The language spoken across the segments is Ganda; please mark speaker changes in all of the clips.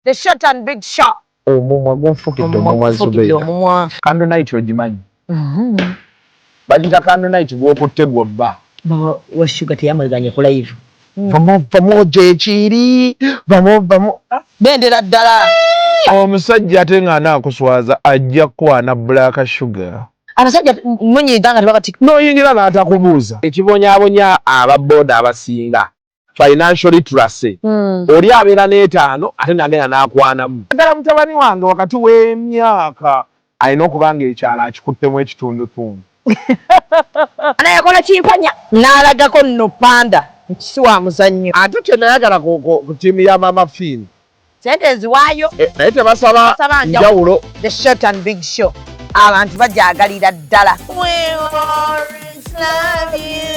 Speaker 1: The short and big shot.
Speaker 2: Omumwa gunfukidde omumwa Zubeida. Candle night ogimanyi. Bagita candle night bw'okutte gw'obba.
Speaker 1: Wa sugar teyamweganye ku live.
Speaker 2: Pamoja ekiri. Vamo.
Speaker 1: Bendera ddala.
Speaker 2: Omusajja ate ng'anaakuswaza ajja kwana black sugar.
Speaker 1: Abasajja munyiganga tebakati.
Speaker 2: N'oyingira n'atakubuuza. Ekibonyaabonya ababooda abasinga. Financial literacy. Oli abeera n'etaano ate nagenda n'akwanamu. Ddala mutabani wange wakati w'emyaka alina okuba ng'ekyalo akikuttemu ekitundutundu.
Speaker 1: Anayakola kimpanya n'alagako nno panda ekisiwa muzannyo.
Speaker 2: Ate kye nayagala ku ttiimu ya Mama Fin.
Speaker 1: Sente eziwaayo.
Speaker 2: Naye tebasaba njawulo.
Speaker 1: The short and big show. Abantu bajaagalira ddala. We always love you.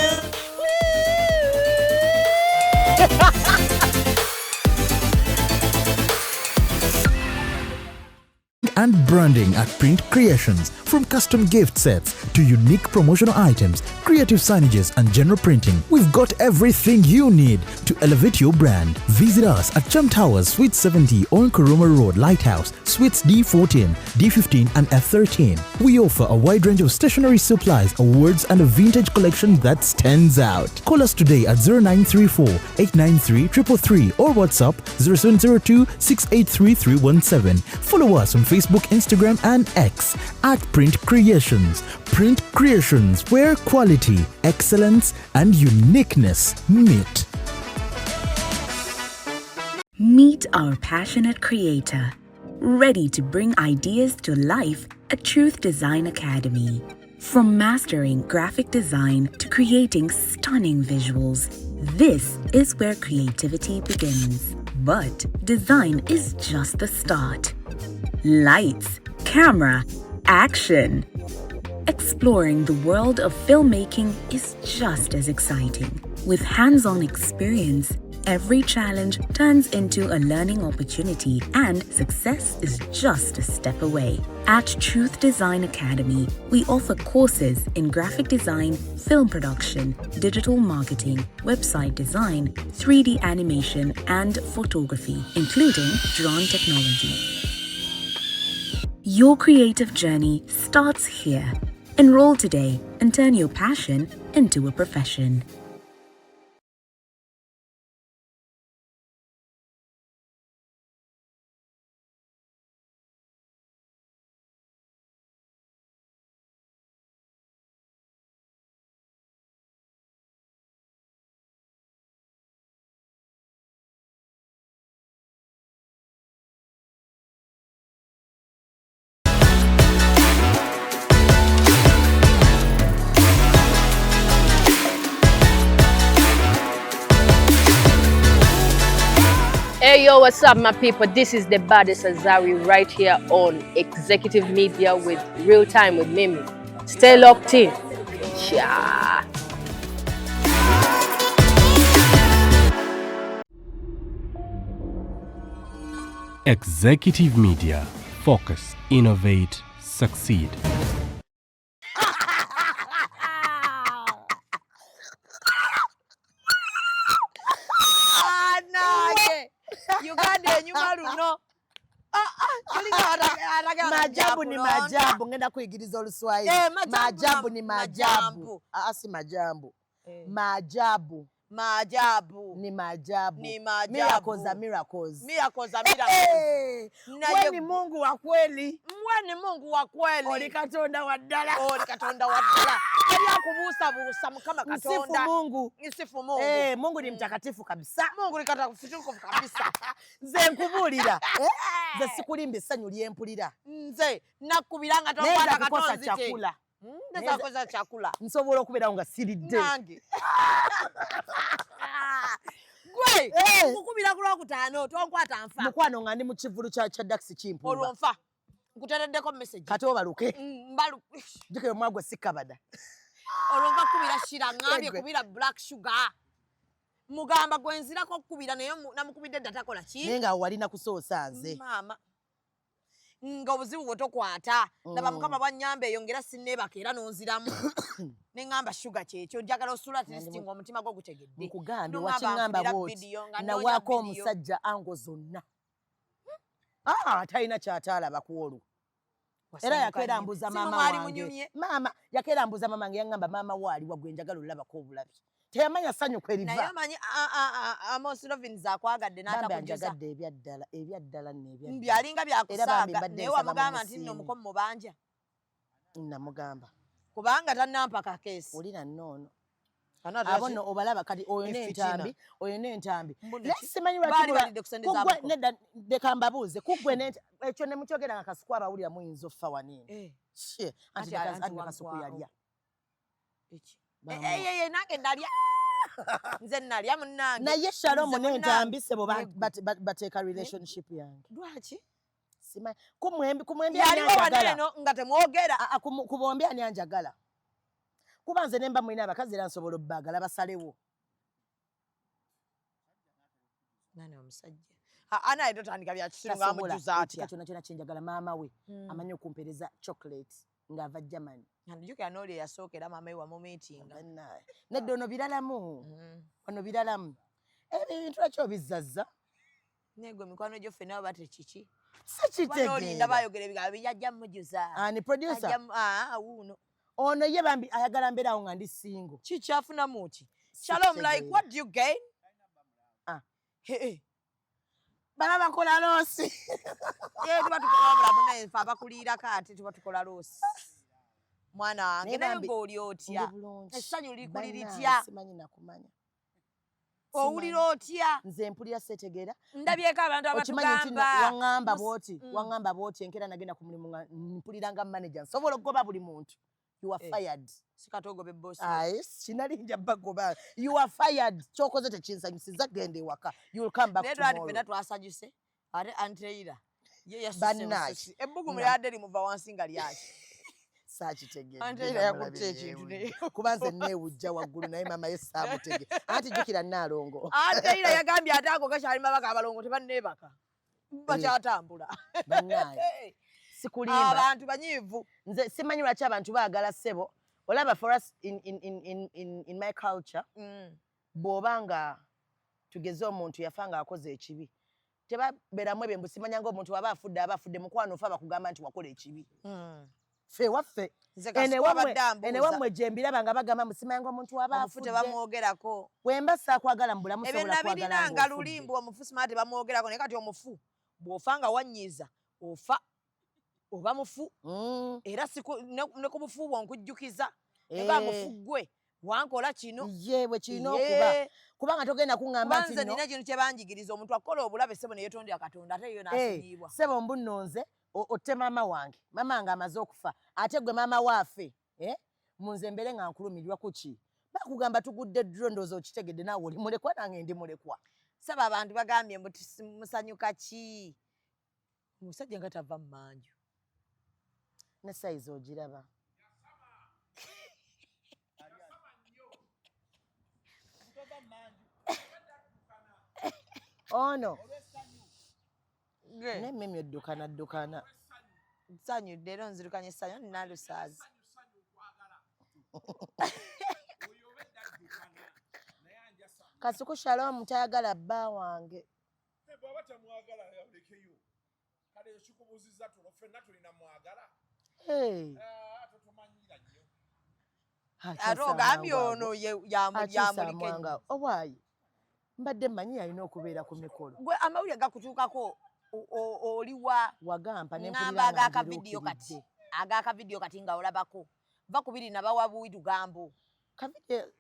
Speaker 3: And branding at Print Creations. From custom gift sets to unique promotional items, creative signages and general printing, we've got everything you need to elevate your brand. Visit us at Chum Towers, Suite 70 on Kuruma Road, Lighthouse, Suites D14, D15 and F13. We offer a wide range of stationery supplies, awards and a vintage collection that stands out. Call us today at 0934 893 333 or WhatsApp 0702 683 317. Follow us on Facebook, Instagram and X at Print Creations. Print Creations, where quality, excellence and uniqueness meet.
Speaker 4: Meet our passionate creator, ready to bring ideas to life at Truth Design Academy. From mastering graphic design to creating stunning visuals, this is where creativity begins. But design is just the start. Lights, camera, action. Exploring the world of filmmaking is just as exciting. With hands-on experience, every challenge turns into a learning opportunity and success is just a step away. At Truth Design Academy, we offer courses in graphic design, film production, digital marketing, website design, 3D animation, and photography, including drone technology. Your creative journey starts here. Enroll today and turn your passion into a profession.
Speaker 5: Hey yo, what's up my people? This is the baddest Azari right here on Executive Media with Real Time with Mimi. Stay locked in. Yeah.
Speaker 6: Executive Media. Focus, innovate, succeed.
Speaker 1: Majabu ni majabu, ngenda kuigiriza Oluswahili. Majabu ni majabu. Si majambo. Majabu. Majabu. Ni majabu. Ni majabu. Miracles are miracles. Miracles are miracles. Wewe ni Mungu wa kweli. Wewe ni Mungu wa kweli. Olikatonda wa ddala. Olikatonda wa ddala. Kaya kubusa kama katonda. Msifu Mungu. Msifu Mungu. Mungu ni mtakatifu kabisa. Mungu ni mtakatifu kabisa. Nze nkubulira. Nze sikulimba essanyu lyempulira. Nze nakubiranga tokwata katonzi chakula. Neza koza chakula. Nsobola okubeera nga siridde. Nange. Gwe, nkukubira ku Lwokutaano tonkwata nfa. Mukwano nga ndi mu kivulu kya Dax Kimpuba. Olwo nfa. Nkutereddeko message. Kati obaluke. Mbalu. Jike mwagwe sikabada. Olwo nfa kubira shira ngambye kubira black sugar. Mugamba gwenzirako kubira naye namukubidde datakola ki? Nenga walina kusoosa nze. Mama. Nga obuzibu bwotokwata ndaba mukama banyambe yongera sinnebaka era nonziramu nengamba sugar kyekyo njagala osula testing omutima gwo gutegedde nkugambe wakingamba bwoti na wako omusajja ango zonna talina kyataalaba ku olwo. Era yakeera mbuza maama wange. Maama yakeera mbuza maama wange yangamba maama waaliwa gwe njagala olabako obulabi. Teyamanya ssanyu eriva.
Speaker 7: Naye amanyi Amos Rovins akwagadde n'atakujuza.
Speaker 1: Ngambe ebyaddala n'ebyaddala.
Speaker 7: Byalinga byakusaaga naye wamugamba nti nno omukomo mubanja.
Speaker 1: Namugamba.
Speaker 7: Kubanga tannampaka keesi.
Speaker 1: Olina nnoono. Abono obalaba kati oyo n'entambi. Simanyi lwaki nedda leka mbabuuze kuggwe ekyo ne mukyogera nga Kasuku abawulira muyinza offa waniini. Anti Kasuku yalya.
Speaker 7: Nange ndalya. Nze nalya munnange.
Speaker 1: Naye Shalom n'entambi sebo bateeka relationship yange.
Speaker 7: Lwaki?
Speaker 1: Simanyi kumwembi
Speaker 7: yaliwo waneno nga temwogera.
Speaker 1: Ku bombi ani anjagala. Kuba nze nemba mulina abakazi era nsobola obbagala basalewo.
Speaker 7: Nani omusajja? Anaye totandika bya kisiru nga amujuza atya.
Speaker 1: Kyonna kyenjagala maama we amanyi okumpereza chocolate ng'ava Germany.
Speaker 7: Andijukira n'oli eyasookera maama we wamumeetinga.
Speaker 1: Nedda ono biralamu. Ono biralamu. Ebintu lwaki obizzazza?
Speaker 7: Negwe mikwano gyo ffenna baba tekiki.
Speaker 1: Sikitegeera.
Speaker 7: N'olinda baayogera ebigambo bijajja mmujuza.
Speaker 1: Ani producer?
Speaker 7: Wuuno.
Speaker 1: Ono ye bambi ayagala mbeerawo nga ndi single.
Speaker 7: Kikyafunamu ki? Shalom, like what do you gain?
Speaker 1: Baba bakola loosi.
Speaker 7: Tuba tukola bulamu naye ffe abakuliirako ate tuba tukola loosi. Mwana wange naye ng'oli otya? Essanyu likuli litya?
Speaker 1: Simanyi nakumanya.
Speaker 7: Owulira otya?
Speaker 1: Nze mpulira setegeera.
Speaker 7: Ndabyeko abantu abatugamba.
Speaker 1: Wangamba bw'oti enkeera nagenda ku mulimu nga mpulira nga manager. Nsobola okugoba buli muntu. You are fired.
Speaker 7: Sikatogobe boss.
Speaker 1: Sinali nja bagoba. You are fired. Chokoze tekinsanyusiza gende ewaka. You will come back tomorrow.
Speaker 7: Nedwa pena twasanyuse. Ate Antreira. Ye yasuse. Ebbugu mulyadde limuva wansi nga lyaki.
Speaker 1: Saakitegeera.
Speaker 7: Antreira yakutte ekintu ne.
Speaker 1: Kuba nze neewujja waggulu naye maama ye saamutege. Anti jjukira Nnaalongo.
Speaker 7: Antreira yagambye ate ago gakyali mabaka abalongo tebanneebaka. Bakyatambula.
Speaker 1: Bannaye. Sikulimba.
Speaker 7: Abantu banyiivu.
Speaker 1: Nze simanyi lwaki abantu baagala ssebo. Olaba for us in my culture. Bw'oba nga tugeze omuntu yafa nga akoze ekibi. Tebabeeramu ebyo simanya ng'omuntu waba afudde mukwano ofa bakugamba nti wakola ekibi. Ffe waffe. Ene wammwe gye mbiraba nga bagamba musimanya ng'omuntu waba afudde.
Speaker 7: Tebamwogerako.
Speaker 1: Bwemba saakwagala mbulamu sobola kwagala.
Speaker 7: Ebyo nabirina nga lulimbu omufu simala tebamwogerako naye kati omufu bw'ofa nga wannyiza ofa. Oba mufu. Era ne ku bufu bwonkujjukiza. Eba mufu gwe. Wankola kino.
Speaker 1: Yewe kino okuba. Kubanga togenda kuŋŋamba
Speaker 7: nti nno. Banze nina kintu kye banjigiriza omuntu akola obulabe ssebo ne yeetondera Katonda ate yo n'asinyibwa.
Speaker 1: Ssebo mbunnonze otte maama wange. Maama wange amaze okufa. Ate gwe maama waafe. Munze mbere nga nkulumirirwa ku ki? Bakugamba tugudde dro ndowooza okitegedde naawe oli mulekwa nange ndi mulekwa.
Speaker 7: Ssebo abantu bagambye mbu musanyuka ki? Omusajja nga tava mu manju.
Speaker 1: Ne size ogiraba. Ono. Ne mimi oddukana.
Speaker 7: Nsanyudde era nzirukanye essanyu nina lusaazi.
Speaker 1: Kasuku Shalom tayagala bba wange.
Speaker 2: Bw'aba tamwagala yalekeyo. Kale ekikubuuzizza tuno ffenna tulina mwagala. Totumanyira nnyo.
Speaker 7: Ate ogambye ono yamulikenya.
Speaker 1: Owaayi. Mbadde mmanyi yalina okubeera ku mikolo.
Speaker 7: Gwe amawulire gakutuukako oliwa
Speaker 1: wagamba
Speaker 7: n'empulira ag'akavidiyo kati. Ag'akavidiyo kati nga olabako. Va ku biri nabawa buwirugambo.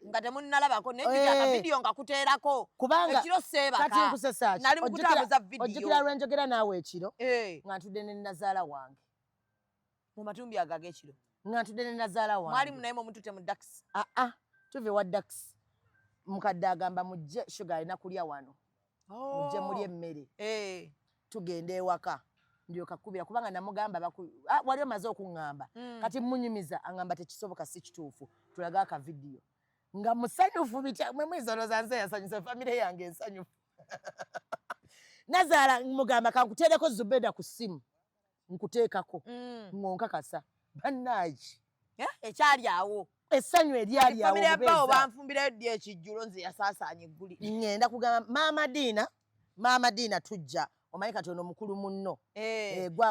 Speaker 7: Nga temunnalabako naye akavidiyo nga kuteerako.
Speaker 1: Kubanga
Speaker 7: ekiro seebaka.
Speaker 1: Kati nkusesa ki?
Speaker 7: Nali mukutambuza vidiyo.
Speaker 1: Ojjukira lwe njogera naawe ekiro. Nga ntudde ne nazaala wange.
Speaker 7: Mu matumbi ago ag'ekiro.
Speaker 1: Nga ntudde ne nazaala wange.
Speaker 7: Mwali munaye mutute mu dakisi.
Speaker 1: Tuve wa dakisi. Mukadde agamba mujje sugar alina kulya wano. Mujje mulye emmere. Tugende ewaka. Ndyoka kubira kubanga namugamba wali omaze okuŋŋamba. Kati munyumiza aŋŋamba tekisoboka si kituufu. Tulaga akavidiyo. Nga musanyufu bitya mwe mwizoloza nze yasanyusa famire yange ensanyufu. Nazaala mugamba kankuteereko Zubeda ku ssimu. Nkuteekako. Ng'onkakasa. Bannaaji.
Speaker 7: Ekyali awo.
Speaker 1: Essanyu eryali awo
Speaker 7: obeza. Famire banfumbirayo ddi ekijjulo nze yasaasaanya egguli.
Speaker 1: Ngenda kugamba Maama Diina tujja omanyi kati ono mukulu munno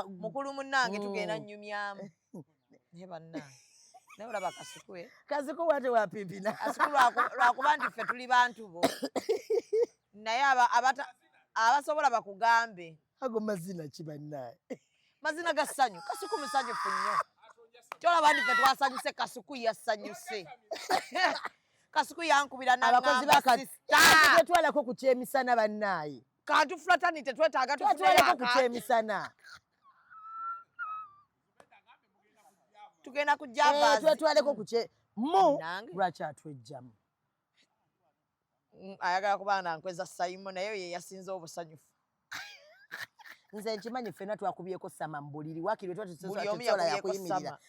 Speaker 7: mukulu munnange tugenda nnyumyamu naye bannange naye olaba
Speaker 1: Kasuku wate wapimpina
Speaker 7: Kasuku lwakuba nti ffe tuli bantu bo naye abasobola bakugambe
Speaker 1: ago mazina ki bannaye
Speaker 7: mazina ga ssanyu Kasuku musanyufu nnyo kyolaba nti ffe twasanyuse Kasuku yasanyuse Kasuku yankubira
Speaker 1: abakozi bakatwalako ku kyemisana bannaye
Speaker 7: kantu fratani tetwetaaga
Speaker 1: tufuneko ku kyemisana
Speaker 7: tugenda kujja
Speaker 1: twetwaleko ku kye mu lwaki atwejjamu
Speaker 7: ayagala kubanga nkweza Simon naye ye yasinze obusanyufu
Speaker 1: nze nkimanyi ffenna twakubyeko sama mu buliri wakiri twatusola yakuyimirira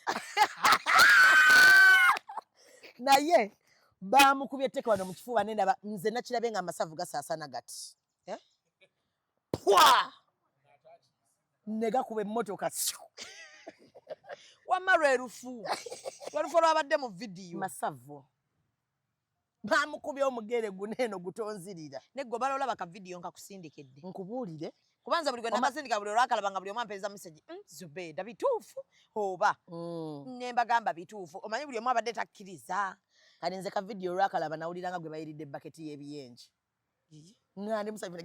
Speaker 1: naye bamukubye etteka wano mu kifuba nendaba nze nakirabe nga amasavu gasaasana gati pwa ne gakuba emmotoka
Speaker 7: wamma lwerufu lwabadde mu vidiyo
Speaker 1: masavu bamukubye omugere guneeno gutonzirira
Speaker 7: negwe balolaba ka vidiyo nkakusindikidde
Speaker 1: nkubuulire
Speaker 7: kubanza buli gwe nabasindika buli olwakalaba nga buli omu ampeereza meseji Zubeda bituufu oba ne mbagamba bituufu omanyi buli omu abadde takkiriza
Speaker 1: kati nze ka vidiyo olwakalaba nawulira nga gwe bayiridde ebbaketi y'ebiyenje ngandi musavire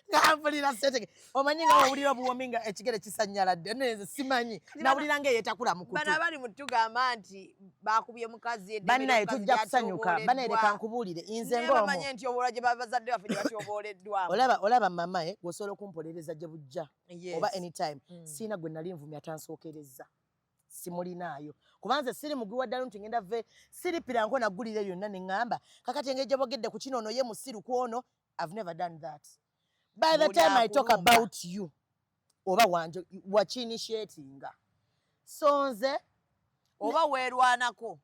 Speaker 1: ngampulira setege omanyi nga wawulira obuwomi nga ekigere kisanyaladde neze simanyi nawulira nga eyeetakula mu kutu
Speaker 7: bano abali mu tugamba nti bakubye mukazi
Speaker 1: bannaye tujja kusanyuka bannaye leka nkubuulire nze ng'omu
Speaker 7: bamanye nti obulwaje babazadde baffe gye batyoboleddwamu
Speaker 1: olaba mamaye gwosobola okumpolereza gye bujja oba anytime siina gwe nali nvumya tansookereza simulinaayo kubanze siri mugiwa ddala nti ngenda ve siripiranko naggulire byonna ne ŋŋamba kakati engeri gye bogedde ku kino ono ye musiru ku ono I've never done that. By the time I talk about you, oba wanje wachi-initiatinga. So nze
Speaker 7: oba weerwanako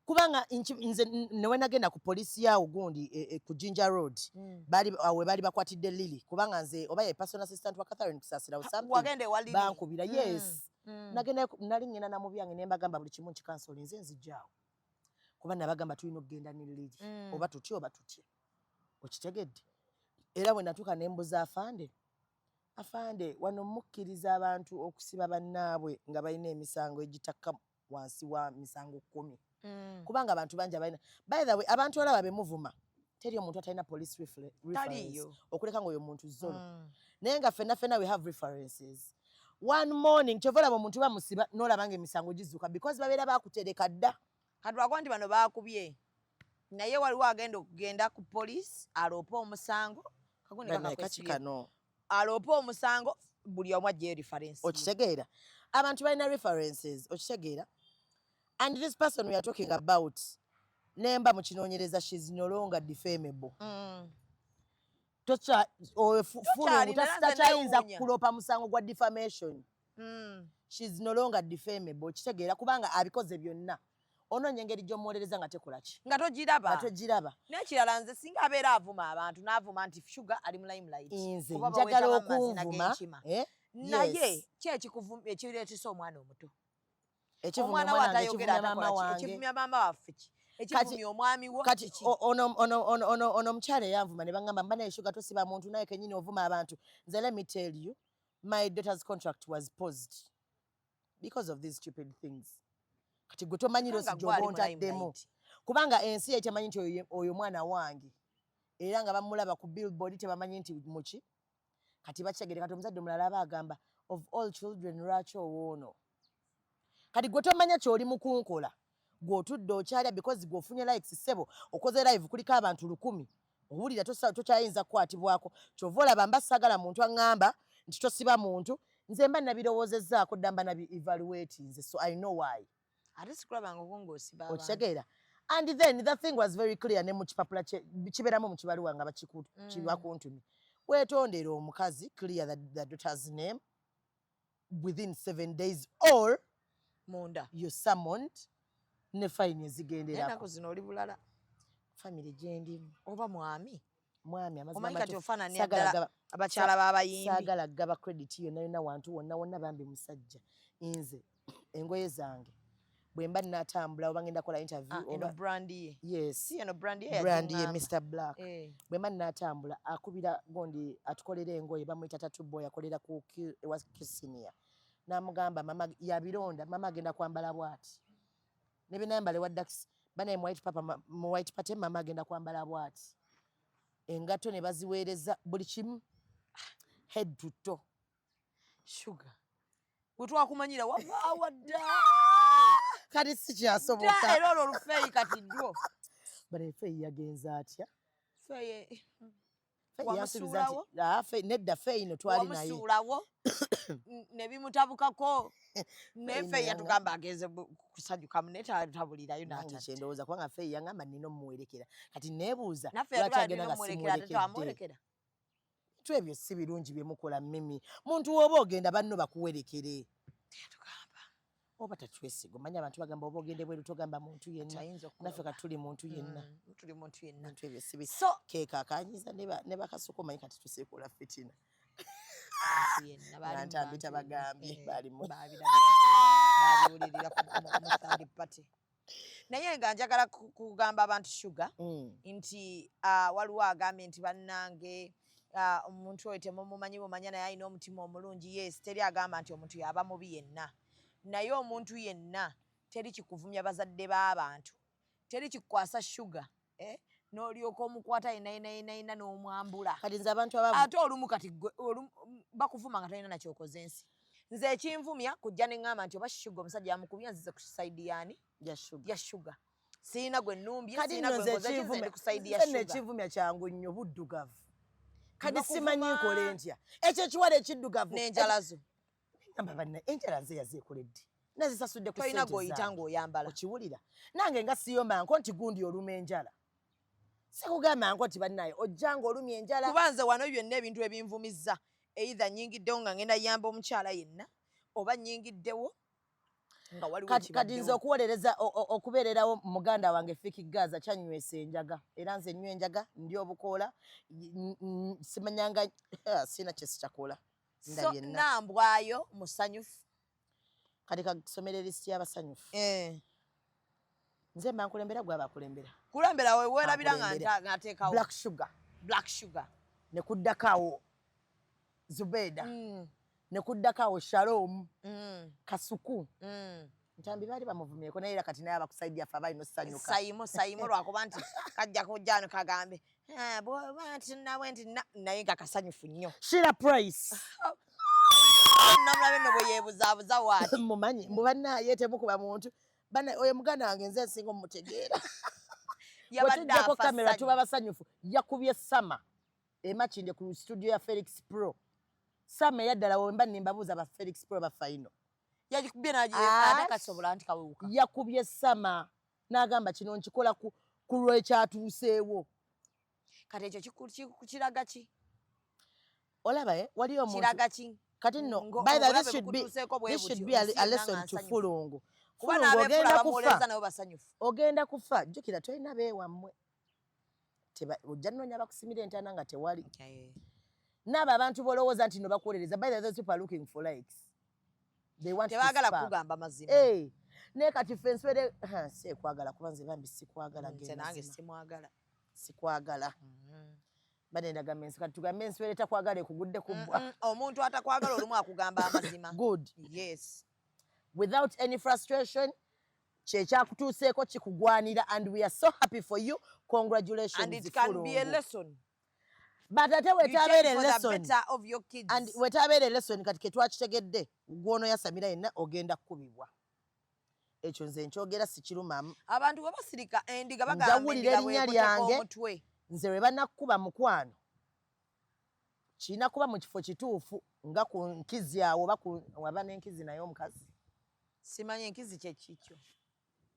Speaker 1: kubanga nze newe nagenda ku polisi yawo gundi ku Jinja Road bali bakwatidde Lily kubanga nze oba ye personal assistant wa Catherine Kusasira or something
Speaker 7: wagende wa Lily
Speaker 1: bankubira yes nagenda nali ngena na mubyange ne mbagamba buli kimu kikansoli nze nzijjaawo kuba nabagamba tulina okugenda ne Lily oba tutyo okitegedde era bwe natuuka ne mbuza afande wano mukkiriza abantu okusiba bannaabwe nga balina emisango egitakka wansi wa misango 10 kubanga abantu bangi abalina by the way abantu olaba bemuvuma teri omuntu atalina police reference okuleka ng'oyo muntu zolo naye nga ffenna we have references one morning kyovalaba omuntu bamusiba n'olabanga emisango gizuuka because babeera bakutereka dda
Speaker 7: kati lwakuba nti bano baakubye naye waliwo agenda ku police aloopa omusango
Speaker 1: kano
Speaker 7: aloopa omusango buli omu ajjayo reference
Speaker 1: okitegeera abantu balina references okitegeera and this person we are talking about nemba mu kinoonyereza she's no longer defamable takyayinza kulopa musango gwa defamation she's no longer defamable okitegeera kubanga abikoze byonna onoonya engeri gy'omuwolereza nga tekola ki
Speaker 7: nga togiraba n'ekirala nze singa abeera avuma abantu n'avuma nti Sugar ali mu limelight
Speaker 1: nze njagala okunvuma
Speaker 7: naye ki ekireetesa omwana omuto
Speaker 1: omwana watayogera
Speaker 7: ekivumya maama waffe ki ekivumya omwami wo
Speaker 1: kati ono omukyala eyanvuma ne baŋŋamba mba naye Sugar tosiba muntu naye kennyini ovuma abantu nze let me tell you my daughter's contract was paused because of these stupid things kati gwe tomanyira osijja ontaddemu kubanga ensi ekyamanyi nti oyo mwana wange era nga bamulaba ku billboard tebamanyi nti muki kati bakitegere kati omuzadde omulala aba agamba of all children lwaki owoono kati gwe tomanya kyoli mukunkola gw'otudde okyalya because gw'ofunye likes ssebo okoze live kuliko abantu 100 owulira tokyayinza kukwatibwako kyova olaba mba saagala muntu aŋŋamba nti tosiba muntu nze mba nabirowoozezaako dda mba nabi-evaluate nze so I know why
Speaker 7: ate sikulabanga okungosiba abantu
Speaker 1: okitegeera and then the thing was very clear ne mu kipapula kibeeramu mu kibaluwa nga kibakuntumi weetondera omukazi clear the daughter's name within 7 days or
Speaker 7: munda
Speaker 1: you summoned ne fine ezigenderako
Speaker 7: ennaku zino oli bulala
Speaker 1: family gyendimu
Speaker 7: oba mwami
Speaker 1: amazima
Speaker 7: kati ofaananya ddala abakyala b'abayimbi
Speaker 1: saagala gaba credit yonna wantu wonna bambi musajja nze engoye zange bwe mba natambula oba ngenda kola interview
Speaker 7: oba brandi
Speaker 1: yes
Speaker 7: eno brandi
Speaker 1: brandi Mr Black bwe mba natambula akubira gondi atukolera engoye bamuyita Tattoo Boy akolera ku Kisinia namugamba mama ya bironda mama agenda kwambala bwati nebe nambale wa dax bana mu white papa mu white pattern mama agenda kwambala bwati engato ne baziweereza buli kimu head to toe
Speaker 7: sugar wetwakumanyira wavaawa dda
Speaker 1: kati sikyasoboka
Speaker 7: era olwo olufeeyi kati ddwo
Speaker 1: bana efeeyi yagenze atya
Speaker 7: feye
Speaker 1: yasubiza nedda feeyi no twali naye
Speaker 7: wamusuulawo ne bimutabukako nefeeyi yatugamba ageze kusanyukamu naye tabulirayo
Speaker 1: nange kyendowooza kubanga feeyi yangamba nina omuwerekera kati neebuuza
Speaker 7: naffe yatugamba omuwerekera ate twamuwerekera
Speaker 1: ebyo si birungi bye mukola Mimi muntu woba ogenda banno bakuwerekere
Speaker 7: tugamba
Speaker 1: oba tatwesiga omanya abantu bagamba oba ogende bweru togamba muntu yenna naffe katuli muntu yenna bintu ebyo si keeka akanyiza ne bakasuka omanyi kati tuseekola fitina ntambita bagambye
Speaker 7: babiwulirira ku pate naye nga njagala kugamba abantu sugar nti waliwo agambye nti bannange omuntu oyo temumumanyi bumanya naye alina omutima omulungi yes teri agamba nti omuntu yaba mubi yenna naye omuntu yenna teri kikuvumya bazadde b'abantu teri kikwasa sugar n'olyoka omukwata yenayinayina n'omwambula
Speaker 1: kati nze abantu
Speaker 7: ate olumu kati bakuvuma nga talina nakyokoze ensi nze ekinvumya kujja ne ŋŋamba nti oba sugar omusajja yamukubya nzize ku sayidi yaani ya sugar siina gwe nnumbye siina gwe nkoze kinze ku sayidi ya sugar
Speaker 1: ekivumya kyangu nnyo buddugavu kati simanyi nkole ntya ekyo ekiwala ekiddugavu
Speaker 7: n'enjala zo
Speaker 1: ngamba banna enjala nze yazikoledde nazisasudde ku
Speaker 7: tolina gw'oyita ng'oyambala
Speaker 1: okiwulira nange nga siyombanko nti gundi oluma enjala sikugamba nko nti bannaye ojjanga olumya enjala
Speaker 7: kubanze wano byonna ebintu ebinvumizza either nyingiddewo nga ngenda yamba omukyala yenna oba nyingiddewo nga waliwo
Speaker 1: kati nze okuwolereza okubeererawo muganda wange Fiki Gaza kyanywesa enjaga era nze nnywa enjaga ndi obukoola simanyanga sina kyesikyakoola
Speaker 7: nambwayo musanyufu
Speaker 1: kati kasomera lisiti y'abasanyufu nze mba nkulembera gwe abakulembera
Speaker 7: kulembera we weerabira ng'ateekawo black sugar
Speaker 1: ne kuddakaawo Zubeda ne kuddakaawo Shalom Kasuku ntambi baali bamuvumyeko naye era kati naye abakusayidi yaffe abaali nosanyuka
Speaker 7: sayimu lwakuba nti kajja kujjano kagambe bwoba nti nawe nti naye nga kasanyufu nnyo
Speaker 1: Sheila Price
Speaker 7: namulabe nno bwe yeebuzaabuza waati
Speaker 1: mumanyi mbu bannaye temukuba muntu oyo muganda wange nze nsinga omutegeera wetujjako kamera tuba basanyufu yakubye Sama emakinde ku studio ya Felix Pro Sama yaddala wemba nimbabuuza ba Felix Pro bafaino
Speaker 7: yakubye ate kasobola nti kawuka
Speaker 1: yakubye Sama n'agamba kino nkikola ku lwekyatuuseewo
Speaker 7: kati ekyo kiraga ki
Speaker 1: olaba waliyo omuntu
Speaker 7: kiraga ki
Speaker 1: kati nno by the way this should be a lesson to Fulungu ogenda kufa jjukira tolina beewammwe ojja nnoonya bakusimira entaana nga tewali naabo abantu bolowooza nti no bakuwolereza by the way those people are looking for likes they want
Speaker 7: tebaagala kugamba mazima
Speaker 1: naye kati ffe nswere seekwagala kuba nze bambi sikwagala
Speaker 7: nange simwagala
Speaker 1: sikwagala banendaga mensi kati tugambe enswere takwagala ekugudde kubbwa
Speaker 7: omuntu atakwagala olumu akugamba amazima
Speaker 1: good
Speaker 7: yes
Speaker 1: without any frustration kyekyakutuuseeko kikugwanira and we are so happy for you congratulations
Speaker 7: and it can be a lesson
Speaker 1: but ate wetabeera lesson
Speaker 7: of your kids
Speaker 1: and wetabeera lesson kati ketwakitegedde gwono yasamira yenna ogenda kukubibwa ekyo nze nkyogera sikirumamu
Speaker 7: abantu bwe basirika endiga bagamba
Speaker 1: erinnya lyange nze lwe banakuba mukwano kirina kuba mu kifo kituufu nga ku nkizi awo waba n'enkizi naye omukazi
Speaker 7: simanyi enkizi kyekikyo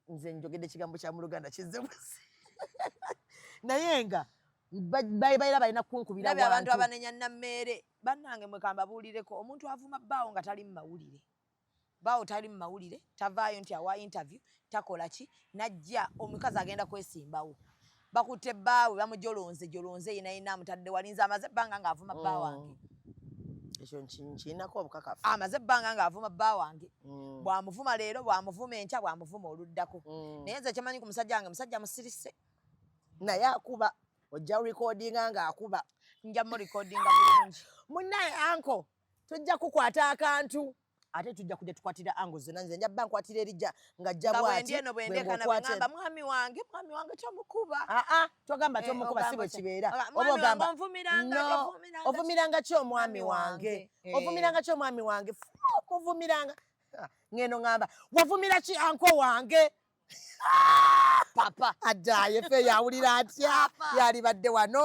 Speaker 1: nze njogedde ekigambo kya mu Luganda kizzebuzi naye nga baira balina kunkubira
Speaker 7: wantu abantu abanenya nammeere bannange mwekamba buulireko omuntu avuma bbaawo nga tali mu mawulire baawo tali mu mawulire tavaayo nti awa interview takola ki najja omukazi agenda kwesimbawo bakutte bbaawe bamujolonze yenayina amutadde walinze amaze ebbanga ng'avuma bba wange
Speaker 1: ekyo nkinako obukakafu
Speaker 7: amaze ebbanga ng'avuma bba wange bw'amuvuma leero bw'amuvuma enkya bw'amuvuma oluddako naye nze kyemanyi ku musajja wange musajja musirise
Speaker 1: naye akuba ojja recordinga ng'akuba
Speaker 7: nja mu recordinga bulungi
Speaker 1: munnaye anko tujja kukwata akantu ate tujja kujja tukwatira ango zonna nze njabba nkwatira erijja ng'ajja bw'ati
Speaker 7: eno bwendekana bwengamba mwami wange tomukuba
Speaker 1: togamba tomukuba si bwe kibeera oba ogamba ovumiranga ki omwami wange ovumiranga ki omwami wange okuvumiranga ngeno ngamba wavumira ki anko wange
Speaker 7: papa
Speaker 1: addaye fe yawulira atya yalibadde wano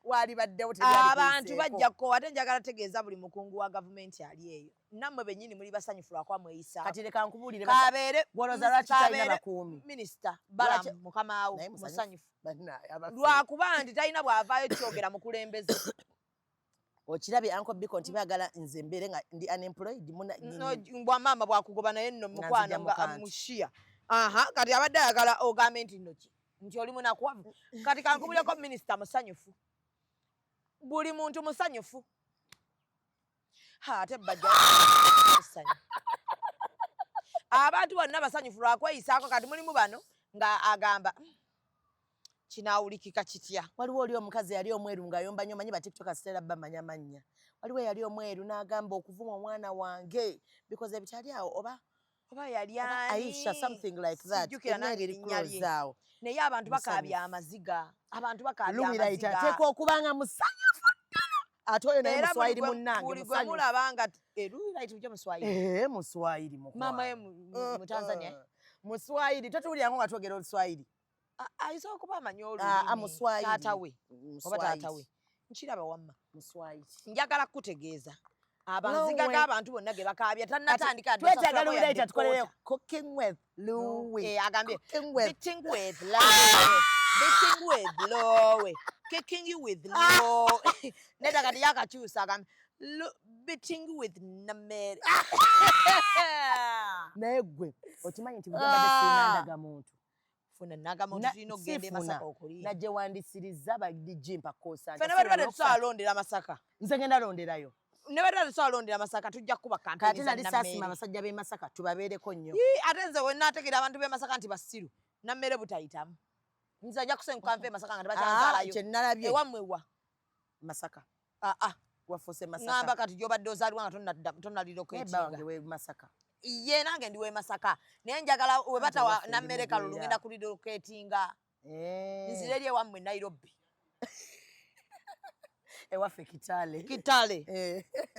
Speaker 1: walibaddewo
Speaker 7: abantu bajja ko ate njagala tegeeza buli mukungu wa gavumenti ali eyo nammwe bennyini muli basanyufu lwakwa mweyisa
Speaker 1: kati leka nkubuulire
Speaker 7: kabeere
Speaker 1: bwoloza lwaki talina bakuumi
Speaker 7: minisita balamu mukamaawo musanyufu lwakuba nti talina bw'avaayo kyogera mukulembeze
Speaker 1: okirabye anko biko nti baagala nze mbeere nga ndi unemployed
Speaker 7: bwamaama bwakugoba naye nno mukwano nga mushiya kati abadde ayagala ogambe nti nnoki nti oli munakuwavu kati kankubuleko minisita musanyufu buli muntu musanyufu ate bajja abantu bonna basanyufu lwakweyisaako kati mulimu bano nga agamba kinaawulikika kitya
Speaker 1: waliwo oli omukazi yali omweru ng'ayomba nnyo manyi batiktok asitera bba manyamannya waliwo yali omweru n'agamba okuvuma omwana wange because ebikyali awo oba
Speaker 7: yali
Speaker 1: Aisha something like that
Speaker 7: awo naye abantu bakaabya amaziga abantu bakaabya amaziga
Speaker 1: teeka okubanga musanyufu ddala ate oyo naye muswahili munnange
Speaker 7: buli gwe mulaba nga Lulirait bujja muswahili
Speaker 1: muswahili
Speaker 7: mama ye mu Tanzania
Speaker 1: muswahili totuwulira nga twogera oluswahili
Speaker 7: ayinza okuba amanyi olulimi taata we oba taata we nkiraba wamma
Speaker 1: muswahili
Speaker 7: njagala kukutegeeza abanziga g'abantu bonna ge bakaabya tannatandika
Speaker 1: twetaaga Lulirait atukolereyo cooking with Louie
Speaker 7: agambye
Speaker 1: beating with
Speaker 7: Lowe kicking you with Lowe neda kati yakakyusa agambye beating with Namere
Speaker 1: naye gwe okimanyi nti bugambadde sinandaga muntu
Speaker 7: funa nagamuntu tulina okugenda e Masaka okuliira
Speaker 1: najje wandisiriza badijimpa kosa
Speaker 7: fena bali tusalondera Masaka
Speaker 1: nze ngenda londerayo
Speaker 7: ne bali tusalondera Masaka tujja kuba kampeni za
Speaker 1: Namere kati nali abasajja b'e Masaka tubabeereko nnyo
Speaker 7: ate nze we naategeera abantu b'e Masaka nti basiru Namere butayitamu nze ajja kusenguka nve Masaka nga tebakyanzaalayo
Speaker 1: kyenalabye
Speaker 7: ewammwe wa
Speaker 1: Masaka wafuuse Masaka
Speaker 7: ngamba kati gy'obadde ozaalibwa nga tonalirako
Speaker 1: ekinga we Masaka
Speaker 7: ye nange ndi we Masaka naye njagala we batawa Namere kalulu ngenda kuliloketinga nzire eri ewammwe Nairobi
Speaker 1: ewaffe Kitale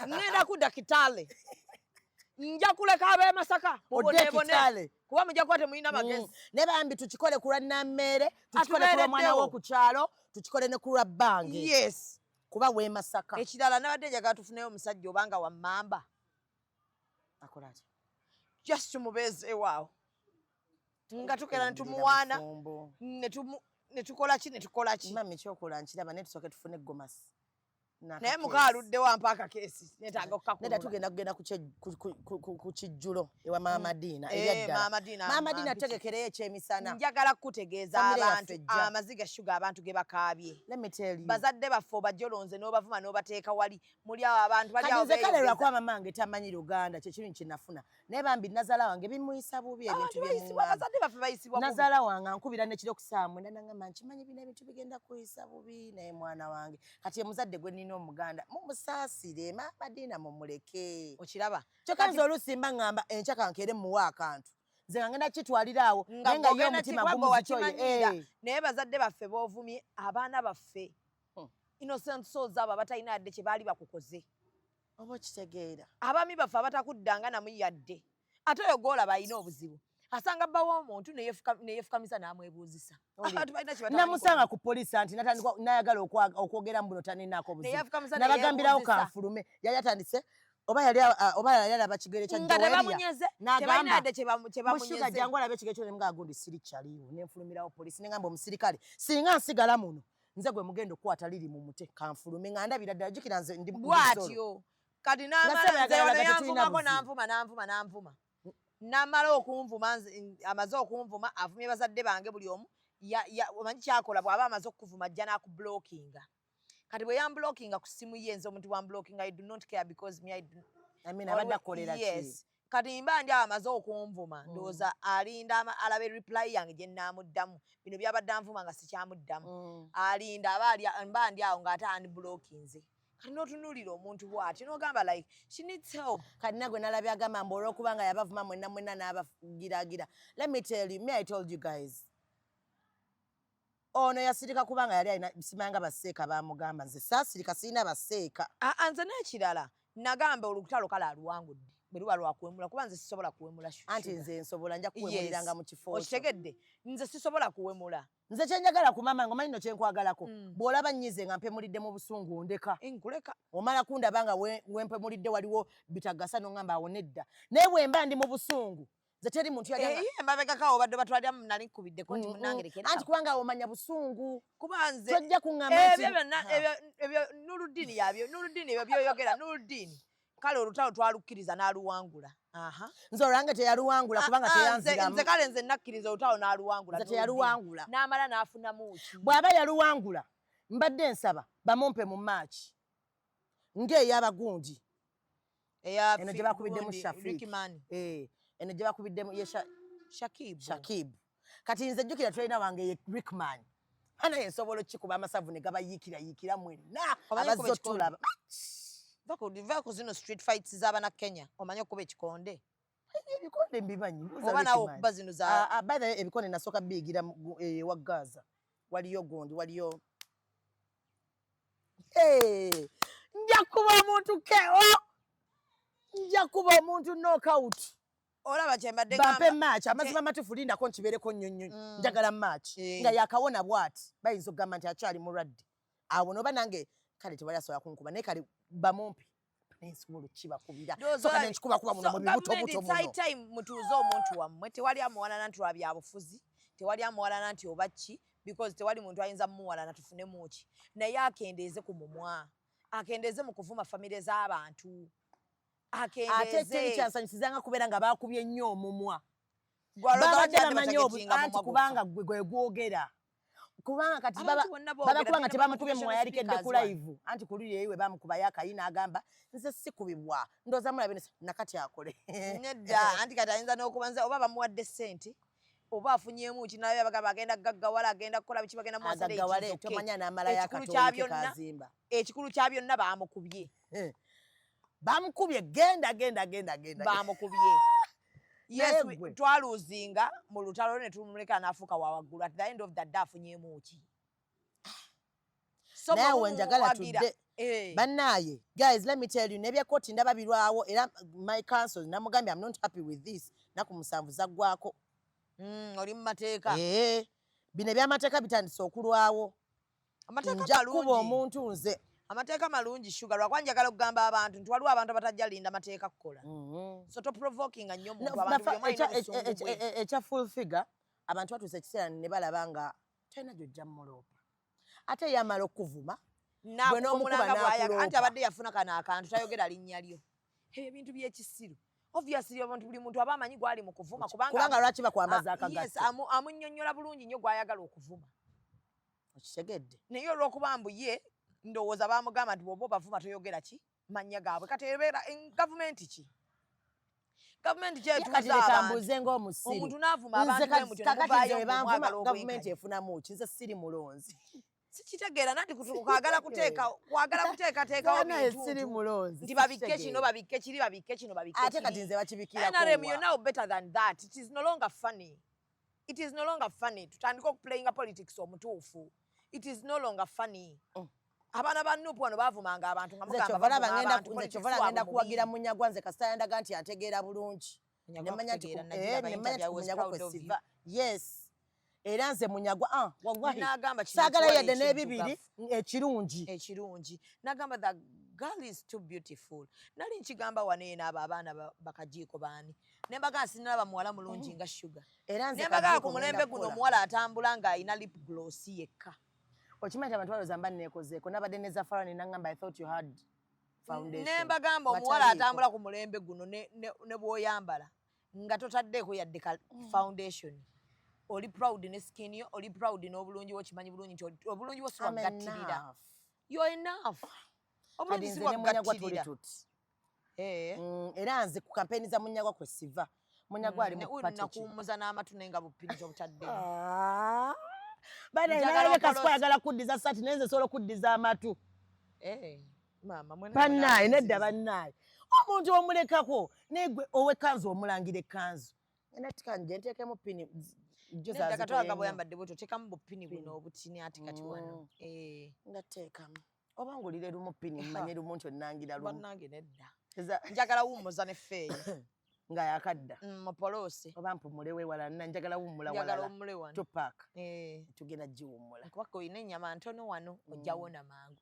Speaker 7: ngenda kudda Kitale nja kuleka ab'e Masaka mubonebone kuba mujja kuba temulina magezi
Speaker 1: naye bambi tukikole ku lwa Namere tukikole ku lwa mwana wo ku kyalo tukikole ne ku lwa bbange
Speaker 7: yes
Speaker 1: kuba we Masaka
Speaker 7: ekirala nabadde njagala tufuneyo omusajja obanga wammamba
Speaker 1: akola atya
Speaker 7: just tumubeezewaawo nga tukera netumuwaana netukola ki
Speaker 1: mami kyokola nkiraba naye tusooke tufune egomasi
Speaker 7: naye mukaaluddewo ampa akakeesi netaaga
Speaker 1: okukakuba tugenda kugenda ku kijjulo ewa Maama Diina eryaddala Maama Diina tegekereyo ekyemisana
Speaker 7: njagala kukutegeeza abantu amaziga shuga abantu ge bakaabye bazadde baffe obajolonze n'obavuma n'obateeka wali muli awo abantu bali awo
Speaker 1: nze kale lwakuba mamange tamanyi Luganda kyekirungi kyenafuna naye bambi nazaala wange bimuyisa bubi ebintu
Speaker 7: bazadde baffe bayisibwa
Speaker 1: nazaala wange ankubira nekiro ku saa mwenda nangamba nkimanyi bino ebintu bigenda kuyisa bubi naye mwana wange kati muzadde gwe omuganda mumusaasire Maama Diina mumuleke
Speaker 7: okiraba
Speaker 1: kyokka nze olusimba ngamba enkya kankere muwa akantu nze nga ngenda kitwalira awo naye nga ye omutima gumuzikyoye
Speaker 7: naye bazadde baffe boovumye abaana baffe innocent souls abo abatalina yadde kye baali bakukoze
Speaker 1: oba okitegeera
Speaker 7: abaami baffe abatakuddanga namu yadde ate oyo gwolaba alina obuzibu asanga bbawo omuntu neyefukamisa n'amwebuuzisa
Speaker 1: namusanga ku poliisi anti nayagala okwogera mu buno taninaako obuzibu nabagambirawo kanfulume yali atandise oba yali alaba kigere kya Joelia jangu alabe ekigere kyo nemugaa gundi sirikyaliwo nenfulumirawo poliisi nengamba omusirikale singa nsigala muno nze gwe mugenda okukwata liri mu mute kanfulume nga ndabira ddala jjukira nze ndi
Speaker 7: bwatyo kati namala nze wano yanvumako nanvuma namala okunvuma amaze okunvuma avumye bazadde bange buli omu omanyi kyakola bw'aba amaze okuvuma ajja n'akublockinga kati bwe yamblockinga ku simu ye nze omuntu wamblockinga I do not care because me
Speaker 1: I mean abadde akolera ki?
Speaker 7: Yes. Kati mba ndi amaze okunvuma ndowooza alinda alabe reply yange gye nnaamuddamu bino byabadde anvuma nga sikyamuddamu alinda mba ndi awo ng'ate unblockinze kati n'otunuulira omuntu bw'ati n'ogamba like she needs help.
Speaker 1: Kati nagwe nalabye agamba mbu olw'okuba nga yabavuma mwenna n'abagiragira. Let me tell you, I told you guys. Ono yasirika kubanga yali alina simanga baseeka bamugamba nze saasirika sirina baseeka.
Speaker 7: Nze n'ekirala nagamba olutalo kale aluwangudde bwe luba lwakuwemula kuba nze sisobola kuwemula.
Speaker 1: Anti nze nsobola nja kuwemuliranga mu kifo.
Speaker 7: Okitegedde nze sisobola kuwemula.
Speaker 1: Nze kyenjagala ku mama ngomanyi no kyenkwagalako bw'olaba nnyize nga mpemulidde mu busungu ndeka.
Speaker 7: Nkuleka.
Speaker 1: Omala kundaba nga wempemulidde waliwo bitagasa n'ongamba awo nedda. Naye bwe mba ndi mu busungu nze teri muntu yagamba.
Speaker 7: Mbabegako obadde batwalira nali nkubiddeko nti munnange lekera.
Speaker 1: Anti kubanga omanya busungu.
Speaker 7: Kuba nze
Speaker 1: tojja kuŋŋamba nti
Speaker 7: ebyo Nuruddin ebyo byoyogera Nuruddin kale olutalo twalukkiriza n'aluwangula.
Speaker 1: Nze olwange teyaluwangula kubanga teyanziramu.
Speaker 7: Nze kale nze nakkiriza olutalo n'aluwangula.
Speaker 1: Nze teyaluwangula.
Speaker 7: N'amala n'afunamu ki.
Speaker 1: Bw'aba yaluwangula mbadde nsaba bamumpe mu March ng'ey'abagundi. Eno gye bakubiddemu Shafik. Eno gye bakubiddemu Shakib. Kati nze jjukira tulina wange ye Rickman. Ana yensobola okikuba amasavu ne gabayiikira mwenna abazze otulaba.
Speaker 7: Vako zino street fights z'abana Kenya omanye okuba ekikonde.
Speaker 1: Ebikonde mbimanyi.
Speaker 7: Oba nawe okuba zino za.
Speaker 1: By the way ebikonde nasooka biyigira wa Gaza. Waliyo gundi waliyo. Nja kuba omuntu KO. Nja kuba omuntu knockout.
Speaker 7: Olaba kyembadde
Speaker 1: bampe match amazima matufu lindako nkibeereko nnyonnyonyi njagala match nga yakawona bw'ati bayinza okugamba nti akyali mulwadde awo noba nange kale tewali asobola kunkuba naye kale bamumpi nensobola okukibakubira soka nenkikubakuba muno mu bibutobuto muno.
Speaker 7: Time mutuuze omuntu wammwe tewali amuwalana nti olwabyabufuzi tewali amuwalana nti oba ki because tewali muntu ayinza mumuwalana tufunemu ki naye akendeeze ku mumwa akendeeze mu kuvuma famire z'abantu.
Speaker 1: Ate teri kyansanyusizanga kubeera nga baakubye nnyo omumwa.
Speaker 7: Babadde
Speaker 1: anti kubanga gwe gwogera. Kubanga kati babakubanga tebamukubye mu yalikedde ku live. Anti ku luli eyiwe bamukubayo akayina agamba nze sikubibwa. Ndooza mulabe nakati akole.
Speaker 7: Nedda anti kati ayinza n'okubanza oba bamuwadde ssente oba afunyemu kinayo bagamba agenda gaggawala agenda kukola biki bagenda mu asale
Speaker 1: gaggawale tomanya n'amala yakatoke kazimba.
Speaker 7: Ekikulu kya byonna baamukubye.
Speaker 1: Bamukubye genda
Speaker 7: bamukubye. Yes, twaluzinga mu lutalo ne tumuleka n'afuuka wa waggulu at the end of the day afunyemu ki.
Speaker 1: Nawe njagala tudde bannaaye guys let me tell you nebya koti ndaba birwawo era my counsel namugambye I'm not happy with this naku musanvu zaggwako.
Speaker 7: Oli mu mateeka.
Speaker 1: Bino ebyamateeka bitandise okulwawo.
Speaker 7: Amateeka
Speaker 1: nja kuba omuntu nze.
Speaker 7: Amateeka malungi sugar lwakwa njagala okugamba abantu nti waliwo abantu abatajja linda mateeka kukola. So to provoking nnyo omuntu abantu
Speaker 1: ekya full figure abantu batuuse ekiseera ne balaba nga talina gy'ojja mmuloopa. Ate yamala okuvuma
Speaker 7: bwe n'omukuba n'akuloopa. Anti abadde yafuna kano akantu tayogera linnya lyo. Ebintu by'ekisiru. Obviously abantu buli muntu aba amanyi gwali mu kuvuma
Speaker 1: kubanga lwaki bakwambaza akagato.
Speaker 7: Yes, amunnyonnyola bulungi nnyo gwayagala okuvuma.
Speaker 1: Okitegedde.
Speaker 7: Naye olw'okuba mbu ye ndowooza baamugamba nti bw'oba obavuma toyogera ki mannya gaabwe kati ebeera gavumenti ki gavumenti kyetuuza omuntu n'avuma abantu bemutyo
Speaker 1: gavumenti efunamu ki nze siri mulonzi
Speaker 7: sikitegeera nati kwagala kuteekateekawo bintu nti babikke kino babikke kiri babikke kino babikke
Speaker 1: ate kati nze bakibikirako
Speaker 7: NRM you're now better than that. It is no longer funny. It is no longer funny tutandika okuplayinga politics omutuufu. It is no longer funny. Abana bannupu wano baavumanga abantu nga mugamba
Speaker 1: Chovala ngenda kuwagira Munyagwa nze kasita yandaga nti ategeera bulungi. Nemanya nti Munyagwa kwesiva. Yes. Era nze Munyagwa wallahi saagala yadde n'ebibiri ekirungi.
Speaker 7: Nagamba the girl is too beautiful. Nali nkigamba waneena abo abaana bakajiiko baani. Ne mbaga sinaba muwala mulungi nga sugar. Ne mbaga ku mulembe guno muwala atambula nga alina lip gloss yekka.
Speaker 1: Okimanyi abantu balowooza mba neekozeeko nabadde ne Zafarani n'angamba I thought you had foundation.
Speaker 7: Ne mbagamba omuwala atambula ku mulembe guno ne bw'oyambala nga totaddeeko yadde foundation. Oli proud ne skin yo, oli proud n'obulungi wo kimanyi bulungi nti obulungi wo siwa gattirira. you're enough.
Speaker 1: Kati nze ne Munyagwa tuli tuti. Era nze ku kampeni za Munyagwa kwe siva. Munyagwa ali mu party.
Speaker 7: Nakuumuza n'amatu nenga bupinja obutadde.
Speaker 1: Bana inaye kaspa yagala kuddiza sati nenze solo kuddiza amatu.
Speaker 7: Mama mwene.
Speaker 1: Bannaye nedda bannaye. Omuntu omulekako negwe owe kanzu omulangire kanzu. Ena tikanje ntekemu pini
Speaker 7: Nedda katwaga bweyambadde bwetyo teekamu bupini buno obutini ati kati wano.
Speaker 1: Ndateekamu. Oba ngulire lumu pini mmanye lumu nti onnangira lumu.
Speaker 7: Bannange nedda. Njagala wuumuza ne feeyi.
Speaker 1: Nga yakadda.
Speaker 7: Mupolose.
Speaker 1: Oba mpumule wewala njagala wummula walala.
Speaker 7: Njagala wummule wano.
Speaker 1: Tupac. Tugenda giwummula.
Speaker 7: Kuba oyina ennyama ntono wano ojjawona mangu.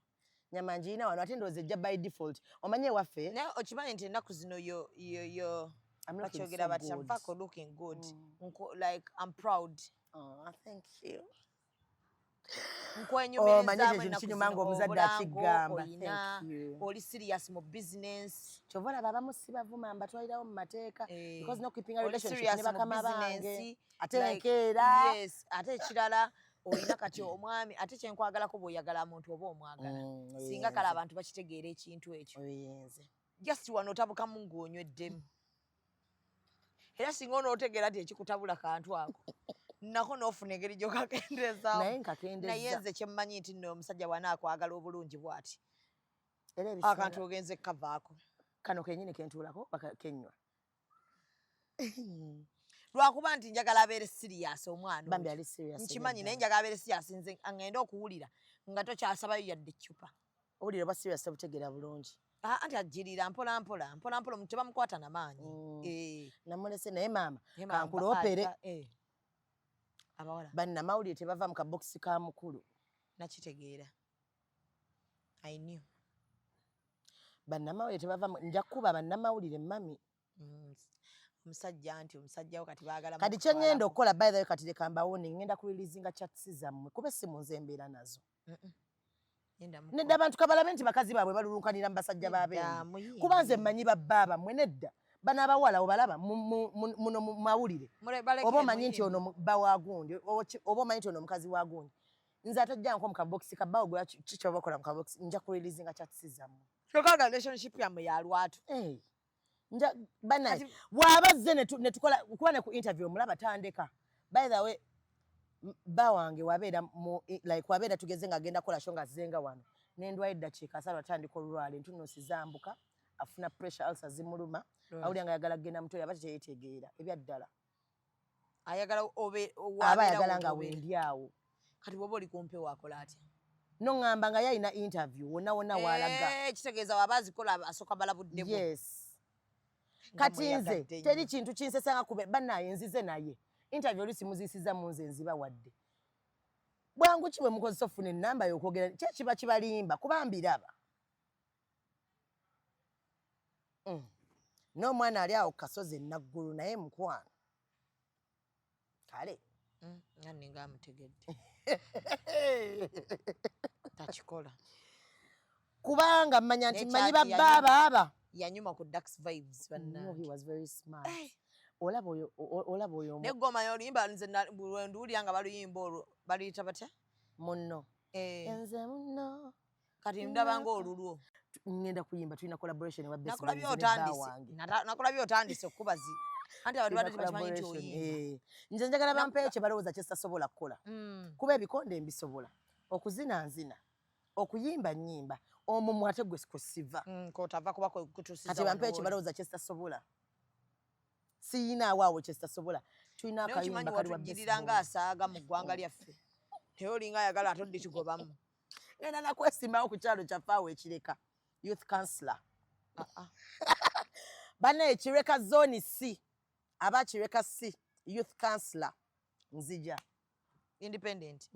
Speaker 1: Nyama ngiina wano ate ndowooza ejja by default. Omanye waffe.
Speaker 7: Naye okimanyi nti ennaku zino yo bakyogera bati nfaako looking good. Like I'm proud.
Speaker 1: Oh, thank you.
Speaker 7: Omuzadde akigamba oli serious mu business
Speaker 1: kyovola baba musibavuma mbatwalirawo mu mateeka because no keeping a relationship ne bakama bange ate enkeera
Speaker 7: ate ekirala olina kati omwami ate kyenkwagalako bw'oyagala muntu oba omwagala singa kale abantu bakitegeera ekintu ekyo just wano otabukamu ng'onyweddemu era singa onootegeera nti ekikutabula kantu ako nako n'ofuna engeri gy'okakendeezaawo naye nze kyemmanyi nti nno omusajja bw'anaakwagala obulungi bw'ati akantu ogenze kukavaako
Speaker 1: kano kenyini kentuulako kenywa
Speaker 7: lwakuba nti njagala abeere sirias omwana
Speaker 1: bambi ali serious
Speaker 7: nkimanyi naye njagala abeere sirias nze ngenda okuwulira nga tokyasabayo yadde eccupa
Speaker 1: owulira oba serious tebutegeera bulungi
Speaker 7: anti ajjirira mpola omuntu tebamukwata namaanyi
Speaker 1: namulese naye maama kankuloopere
Speaker 7: abawala
Speaker 1: bannamawulire tebava mu kabokisi ka mukulu
Speaker 7: nakitegeera I knew
Speaker 1: bannamawulire tebava nja kuba bannamawulire mami
Speaker 7: omusajja wo kati baagala
Speaker 1: kati kye ngenda okukola by the way kati leka mbawone ngenda kulilizinga chats zammwe kuba essimu nze embeera nazo nedda abantu kabalabe nti bakazi baabwe balulunkanira mu basajja baabeeni kuba nze mmanyi babbaaba mmwe nedda bana abawala obalaba muno mu mawulire oba omanyi nti ono bba wagundi oba omanyi nti ono omukazi wagundi nze atojja nko mu kabokisi kabbaawo gwe kikyoba okola mu kabokisi nja kulilizinga chats zammwe
Speaker 7: kyokaga relationship yammwe ya lwatu
Speaker 1: banaye bw'abazze ne tukola kuba ne ku interview omulaba tandeka by the way bba wange wabeera tugeze ng'agenda kukola sho ng'azzenga wano n'endwayo eddakiika asatu atandika olulwala entunnunsi zambuka afuna pressure ulcer zimuluma awulira nga ayagala kugenda mutoyi aba teyetegeera ebyaddala aba ayagala nga wendi awo
Speaker 7: kati bwoba oli kumpe waakola atya
Speaker 1: noŋŋamba nga yalina interview wonna wonna waalaga
Speaker 7: kitegeeza waba azikola asooka balabuddemu
Speaker 1: yes kati nze teri kintu kinsesanga kube bannaye nzize naye interview olusi muziisiza mu nze nziba wadde bwangu ki bwe mukozesa ofuna ennamba y'okwogera kye kiba kibalimba kuba mbiraba n'omwana ali awo kasozi enaggulu naye mukwano kale
Speaker 7: ninga amutegedde takikola
Speaker 1: kubanga mmanya nti mmanyi babbaaba aba
Speaker 7: yanyuma ku Dax vibes
Speaker 1: bannange he was very smart olaba oyo
Speaker 7: neggoma y'oluyimba nze lwenduwulira nga baluyimba olwo baluyita batya
Speaker 1: munno enze munno
Speaker 7: kati ndaba ng'olulwo
Speaker 1: ngenda kuyimba tulina collaboration wa best
Speaker 7: nakulabye otandise okubazi anti abantu badde tebakimanyi nti oyimba
Speaker 1: nze njagala bampeyo kye balowooza kye sitasobola kukola kuba ebikonde mbisobola okuzina nzina okuyimba nnyimba omumwa ate gwe kusiva
Speaker 7: kotava kuba kutusiza
Speaker 1: kati bampeyo kye balowooza kye sitasobola siyinaawo awo kye sitasobola tulina akayimba kali wa best
Speaker 7: nga asaaga mu ggwanga lyaffe naye olinga ayagala ate oddi kigobamu
Speaker 1: ngenda nakwesimawo ku kyalo kyaffe awo ekireka youth councillor bannaye kireka zone C aba kireka C youth councillor nzija
Speaker 7: independent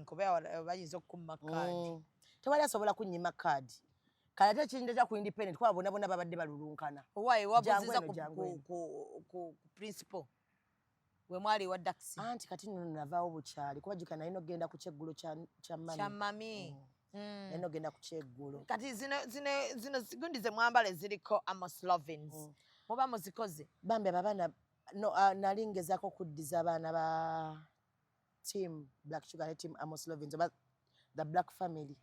Speaker 7: kuba bayinza okukuma kaadi
Speaker 1: tewali asobola kunnyima kaadi kale ate kindeeta ku independent kuba bonna bonna babadde balulunkana
Speaker 7: owaayi wabuziza ku principal we mwali wa Dax
Speaker 1: anti kati nno navaawo bukyali kuba jjuka naye nogenda ku kyeggulo kya
Speaker 7: mami
Speaker 1: naye nogenda ku kyeggulo
Speaker 7: kati zino zigundi ze mwambale ziriko Amos Lovins muba muzikoze
Speaker 1: bambi abaana nali ngezaako okuddiza abaana ba team Black Sugar ne team Amos Lovins oba the Black Family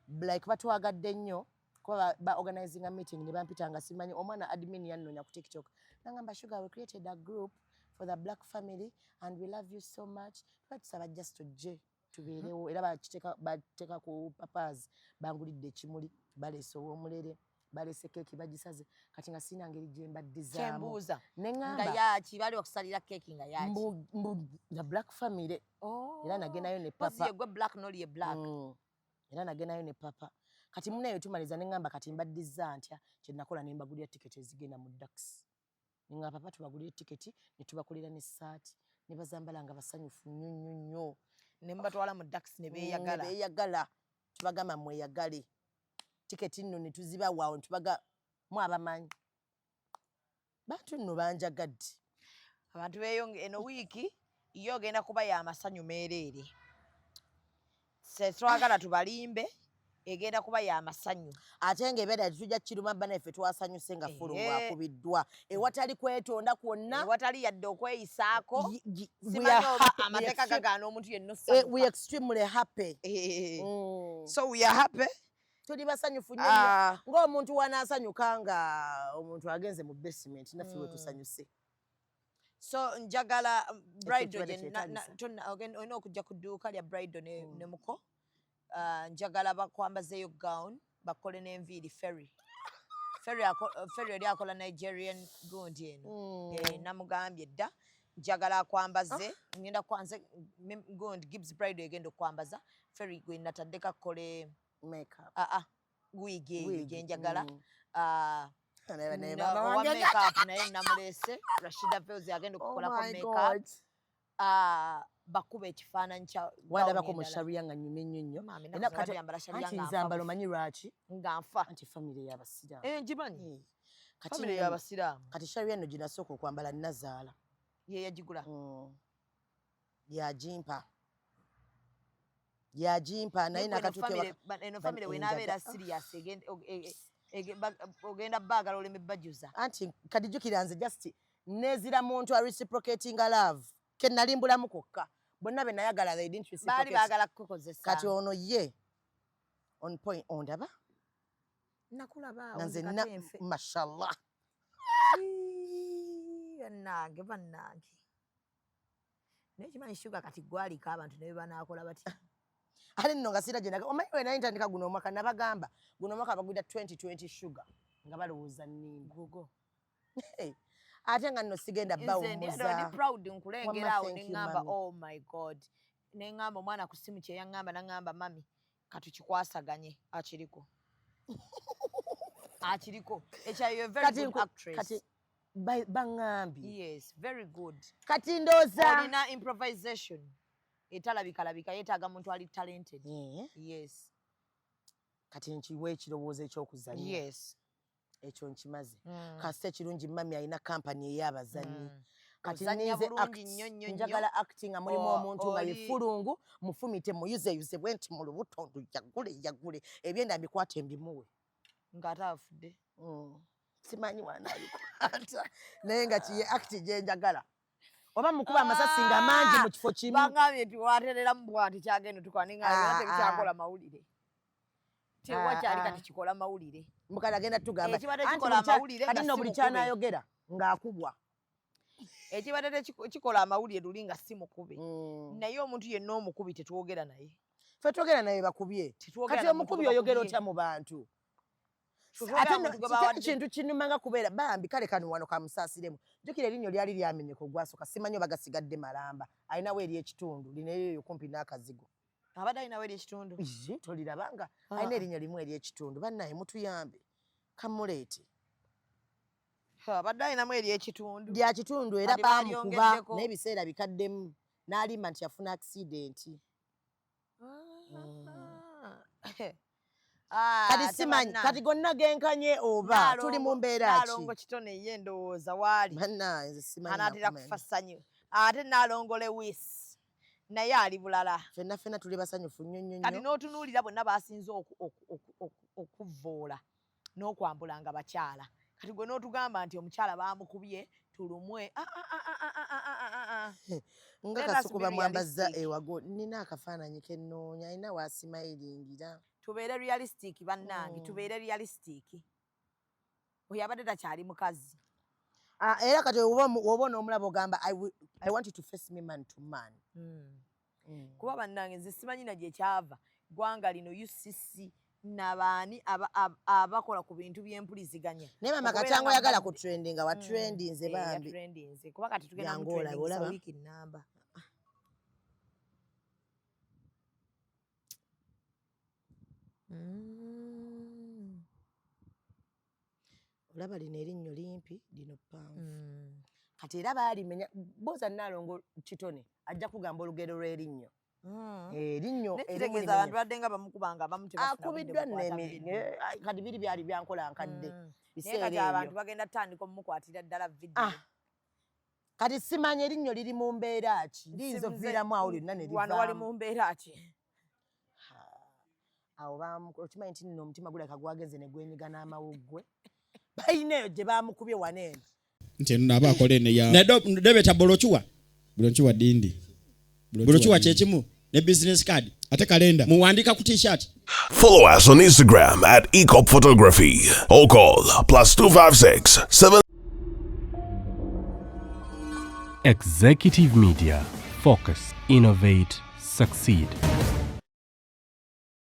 Speaker 1: like batwagadde nnyo kuba ba organizing a meeting ne bampitanga simanyi omwana admin yannonya ku TikTok nangamba Sugar we created a group for the black family and we love you so much twatusaba just tujje tubeerewo era bateeka ku papas bangulidde ekimuli baleese ow'omulere baleese keeki bagisaze kati nga sina ngeri gye mbaddizaamu
Speaker 7: kyembuuza
Speaker 1: neŋŋamba
Speaker 7: nga yaki bali okusalira keeki nga yaki
Speaker 1: the black family era nagendayo ne papa
Speaker 7: yegwe black noli ye black
Speaker 1: era nagendayo ne papa kati munayo tumaliza neŋŋamba kati mbaddiza ntya kye nakola ne mbagulira tiketi ezigenda mu Dax nga papa tubagulira tiketi ne tubakolera n'essaati ne bazambala nga basanyufu nnyo
Speaker 7: ne mbatwala mu Dax ne
Speaker 1: beeyagala tubagamba mweyagale tiketi nno ne tuziba waawo ne tubaga mu abamanyi bantu nno banjagadde
Speaker 7: abantu beeyonge eno wiiki yo ogenda kuba y'amasanyu meereere twagala tubalimbe egenda kuba y'amasanyu
Speaker 1: ate ng'ebeera tetujja kiruma banaffe twasanyuse nga fulungu akubiddwa ewatali kwetonda kwonna
Speaker 7: ewatali yadde okweyisaako simanyi oba amateeka gagaana omuntu yenna osanyuka
Speaker 1: we extremely happy
Speaker 7: so we are happy
Speaker 1: tuli basanyufu nnyo ng'omuntu wanaasanyuka nga omuntu agenze mu basement naffe we tusanyuse
Speaker 7: so njagala bridal olina okujja ku dduuka lya bridal ne muko njagala bakwambazeeyo gown bakole n'enviiri ferry eri akola Nigerian gundi eno namugambye dda njagala akwambaze ngenda kwanze gundi Gibbs bridal egenda okwambaza ferry gwe nataddeko akole
Speaker 1: makeup
Speaker 7: wig eyo gyenjagala owa makeup naye namuleese Rashida Veozi agenda okukolako makeup bakuba ekifaananyi kya
Speaker 1: wandabako mu sharia nga nyume nnyo anti nzambala omanyi lwaki
Speaker 7: nga nfa
Speaker 1: anti famire y'abasiraamu
Speaker 7: ngimanyi famire y'abasiraamu
Speaker 1: kati sharia nno ginasooka okwambala nazaala
Speaker 7: ye yagigula
Speaker 1: yagimpa naye
Speaker 7: eno famire wenaabeera serious ogenda baagala oleme bajjuza
Speaker 1: anti kati jjukira nze just neezira muntu a reciprocating love ke nalimbulamu kokka bonna be nayagala they didn't reciprocate
Speaker 7: baali baagala kukozesa
Speaker 1: kati ono ye on point ondaba
Speaker 7: nakulaba
Speaker 1: nze mashallah
Speaker 7: bannange naye kimanyi Sugar kati gwaliko abantu ne bebanaakola batya
Speaker 1: ate nno nga sira gyenaga omanyi we naye ntandika guno omwaka nabagamba guno omwaka bagwira 2020 Sugar nga balowooza nnimba ate nga nno sigenda
Speaker 7: bawumuza proud nkulengera awo neŋŋamba oh my god neŋŋamba omwana ku ssimu kye yaŋŋamba naŋŋamba mami katukikwasaganye akiriko ekyayo very good actress
Speaker 1: kati baŋŋambye
Speaker 7: yes very good
Speaker 1: kati ndooza
Speaker 7: olina improvisation etalabika yeetaaga muntu ali talented yes
Speaker 1: kati nkiwa ekirowoozo ekyokuzannya
Speaker 7: yes
Speaker 1: ekyo nkimaze kasita ekirungi mami alina kampani ey'abazannyi kati njagala acting nga mulimu omuntu nga yefulungu mufumite muyuzeyuze bwe nti mu lubuto yagule ebyenda mbikwate mbimuwe
Speaker 7: ng'ate afudde
Speaker 1: simanyi wanaabikwata naye nga kiye acti gyenjagala oba mukuba amasasi nga mangi mu kifo kimu
Speaker 7: bangambye nti watereramu bwati kyagenda tukwaninga tekikyakola mawulire tewakyali kati kikola mawulire
Speaker 1: mukala agenda tugamba
Speaker 7: kati
Speaker 1: nno buli kyanayogera ng'akubwa
Speaker 7: ekibadde kikola amawulire luli nga si mukube naye omuntu yenna omukubi tetwogera naye
Speaker 1: ffe twogera naye bakubye kati omukubi oyogera otya mu bantu ate kintu kinuma nga kubeera bambi kale kano wano kamusaasiremu jjukira erinnyo lyali lyamenyeka ogwasooka simanyi oba gasigadde malamba alinawo eri ekitundu lineeyo kumpi n'akazigo
Speaker 7: abadde alinawo eri ekitundu
Speaker 1: tolirabanga alina erinnya limu eri ekitundu bannaye mutuyambe kamuleete
Speaker 7: abadde alinamu eri ekitundu
Speaker 1: lya kitundu era bamukuba n'ebiseera bikaddemu n'alimba nti yafuna akisidenti kati simanyi kati gonna genkanye oba tuli mu mbeera ki
Speaker 7: nalongo kitone ye ndowooza waali
Speaker 1: bannaye nze simanyi
Speaker 7: anaatera kufa ssanyu ate nalongo Lewis naye ali bulala
Speaker 1: ffenna tuli basanyufu nnyo
Speaker 7: kati n'otunuulira bonna basinze okuvvoola n'okwambula nga bakyala kati gwe n'otugamba nti omukyala bamukubye tulumwe
Speaker 1: nga kasuku bamwambazza ewago nina akafaananyi kennoonya alina waasimayiringira
Speaker 7: tubeere realistic bannange tubeere realistic oyo abadde takyali mukazi
Speaker 1: era kati woba n'omulaba ogamba I want you to face me man to man
Speaker 7: kuba bannange nze simanyi na gye kyava ggwanga lino UCC n'abaani abakola ku bintu by'empuliziganya
Speaker 1: naye mama Kacyango oyagala ku trendinga wa trendinze bambi
Speaker 7: kuba kati tugenda mu trending wiiki nnamba olaba lino erinnyo limpi lino ppanvu
Speaker 1: kati era baalimenya Booza Nnalongo Kitone ajja kugamba olugero lw'erinnyo erinnyo
Speaker 7: nekitegeeza abantu badde nga bamukubanga abamu
Speaker 1: akubiddwa kati biri byali byankola nkadde
Speaker 7: biseera ebyo abantu bagenda tandika omukwatira ddala video
Speaker 1: kati simanyi erinnyo liri mu mbeera ki liyinza okuviiramu awo lyonna ne livaamu
Speaker 7: wano wali mu mbeera ki
Speaker 1: awo okimanyi nti nno omutima guleka gwageze ne gwenyiga n'amawuggwe balina eyo gye baamukubye wano eno
Speaker 8: nti eno naaba akola eno ya nedebeta bolochuwa dindi bolochuwa kyekimu ne business card ate kalenda muwandika ku t-shirt.
Speaker 9: Follow us on Instagram at Ecop Photography or call +256 7.
Speaker 6: Executive Media. Focus, innovate, succeed.